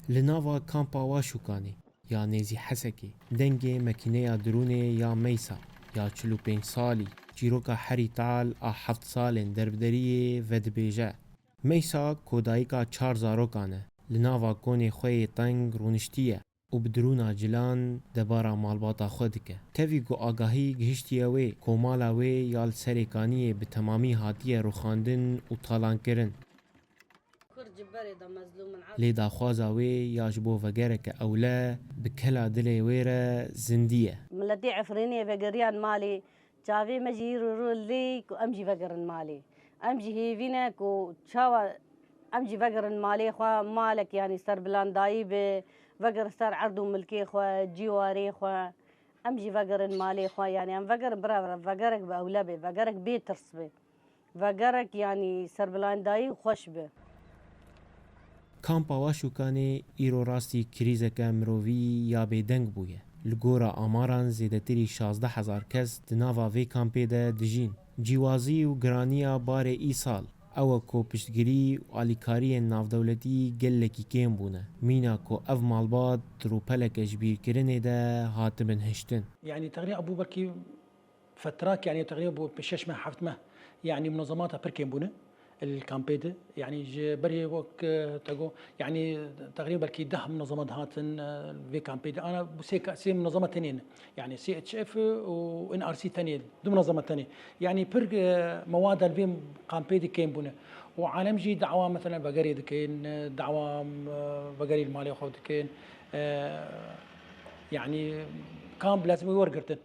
لناوا کامپا واشوکانی یا نێزی حەسەکێ دەنگێ مەکینەیە درونێ یا مەیسا یا 45 ساڵی چیرۆکە هەری تاال ئا 7 ساڵێن دەربدەریێ ڤەدبێژە مەیسا کۆداییکا 4 زارۆکانە لناوا کۆنێ خۆیێ تەنگ ڕوونشتیە و بدرونا جلان دەبارا ماڵباتا خۆ دکە تەوی گۆ ئاگاهی گهشتیە وێ کۆمالا وێ یا سەرێکانیە بە تەمامی هاتیە ڕوخاندن و تاڵانکردن لێداخوازا وێ یاش بۆ ڤەگەرەکە ئەولە بکەلا دلێ وێرە زندیە ملەتی عفرینێ ڤەگەریان ماڵێ چاوێ مەژی ڕۆ لێک و ئەمجی ڤەگەرن ماڵێ ئەمجی هێڤینەک و چاوە ئەمجی ڤەگەرن ماڵێ خوا مالێک یانی سەر بلاندایی بێ ڤەگەر سەر عەرد و ملکێ خوا جیوارێ خوا ئەمجی ڤەگەرن ماڵێ خوا یانی ئەم ڤەگەر برا ڤەگەرێک بە ئەولە بێ ڤەگەرێک بێترس بێ ڤەگەرێک یانی سەر بلاندایی خۆش بێ کامپا واشوکانێ ئیرۆ ڕاستی کریزەکە مرۆڤی یا بێدەنگ بوویە li gora amaran zêdetirî 16,000 kes di nava vê kampê de dijîn. Cîwazî û giraniya barê îsal ew ku piştgirî û alîkariyên navdewletî gelekî kêm bûne. Mîna ku ev malbat rûpeleke ji bîrkirinê de hatibin hiştin. يعني تقريبا ابو بركي فترات يعني تقريبا بشش ماه حفت ماه يعني منظماتها بركين بونه الكامبيد يعني بري وك تقو يعني تقريبا بركي ده منظمات هاتن في كامبيد انا سي منظمه ثانيين يعني سي اتش اف وان ار سي ثانيين دو منظمه ثانيه يعني بر مواد الفي كامبيد كين بونه وعالم جي دعوه مثلا بقري دكين دعوه بقري المالي خو دكين يعني كامب لازم يورقرتن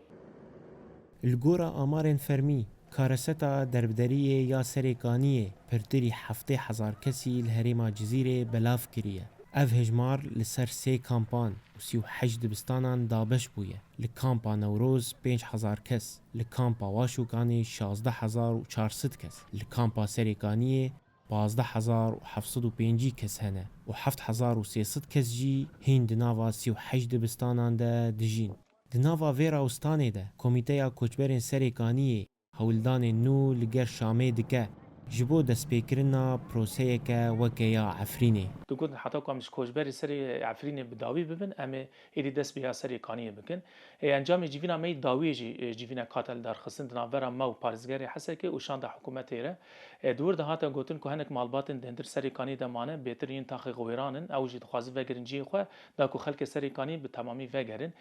الگۆرە ئامارên فەرمی کارەسەتا دەربدەریە یا سەرێکانیە پرتری 7,000 کەسی لە هەرێما جزیرێ بەلاف کریە. ئەv هێژمار لەسەر 3 کامپان و 38 دبستانان دابەش بوویە. لە کامپا نەورۆز 5,000 کەس، لە کامپا واشوکانی 16,400 کەس، لە کامپا سەرێکانیە 15,705 کەس هەنە و 7,300 کەس جی هین di nava 38 dibistanan de dijîn. Di nava vê rawstanê de Komîteya Koçberên Serêkaniyê hewildanên nû li ger Şamê dike ji bo destpêkirina proseyeke weke ya Efrînê. Digotin heta ku em ji koçberê serê Efrînê bi dawî bibin em ê êdî dest bi ya serêkaniyê bikin. Encamê civîna me dawiyê jî civîna katel darxistin di navbera me û parêzgerê Hesekê û şanda hikûmetê re. Di wir de hata gotin ku hinek malbatên dendir serêkanî de mane bêtir yên taxê wêranin ew jî dixwazin vegerin ciyê xwe da ku xelkê serêkanî bi temamî vegerin.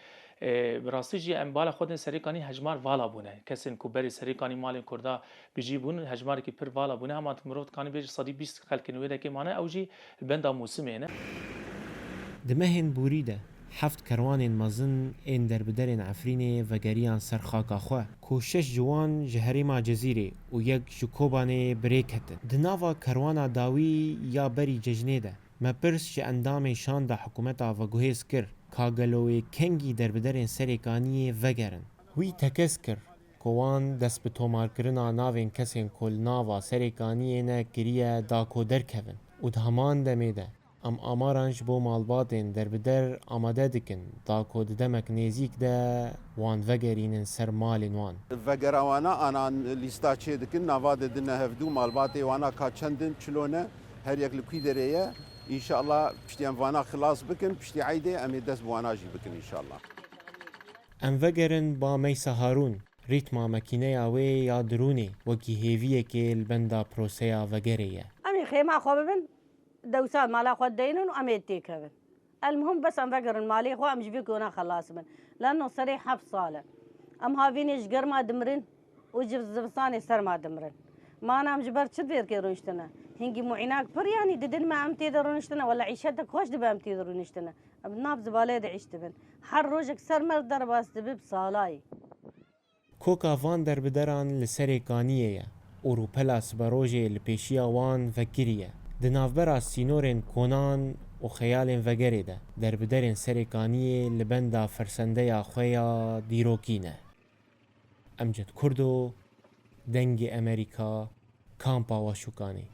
Bi rastî jî em bala xwe tên serêkanî hejmar vala bûne. Kesên ku berê serêkanî malên Kurda bijî bûn hejmarekî pir vala bûne hema mirov dikanî bêje sedî 20 xelkên wê dekê mane ew jî li benda mûsimê ne. Di mehên Bûrî de heft kerwanên mezin ên derbederên Efrînê vegeriyan ser xaka xwe ku 6 ciwan ji herêma Cezîrê û yek ji Kobanê birêk hetin. Di nava kerwana dawî ya berî cejnê de me pirs ji endamên şanda hikûmeta veguhêz kir ka gelo wê kengî derbederên serêkaniyê vegerin. Wî tekez kir ku wan dest bi tomarkirina navên kesên ku li nava serêkaniyê ne kiriye da ku derkevin û di heman demê de em amaran ji bo malbatên derbider amade dikin da ku di demek nêzik de wan vegerînin ser malên wan. Vegera wana anan lîsta çê dikin nava de dine hevdû malbatê wana ka çendin çilone her yek li kwî derê ye înşallah piştî em vana xilas bikin piştî eydê em ê dest bi wana jî bikin înşallah. Em vegerin ba Meysa Harûn rîtma mekîneya wê ya dirûnê wekî hêviyekê li benda proseya vegerê ye. Em ê xêma xwe bibin dewsa mala xwe deynin û em ê têkevin. المهم بس em vegerin malê xwe em ji vê kona xelas bin. Lano serê 7 sal e. Em havînê ji germa dimirin û ji zivistanê serma dimirin. Mana em ji ber çi fêrkê rûniştine? Hingî muînak pir yanî didin me em tê de rûniştine wela îşetek xweş dibe em tê de rûniştine. Em nav zibalê de îş dibin. Her rojek ser mer derbas dibe bi salayê. Koka van derbideran li serêkaniyê ye û rûpela siberojê li pêşiya wan vekiriye. Di navbera sînorên konan û xeyalên vegerê de derbiderên serêkaniyê li benda fersendeya xwe ya dîrokî ne. Emcet Kurdo, Dengê Amerîka, Kampa Waşûkanê.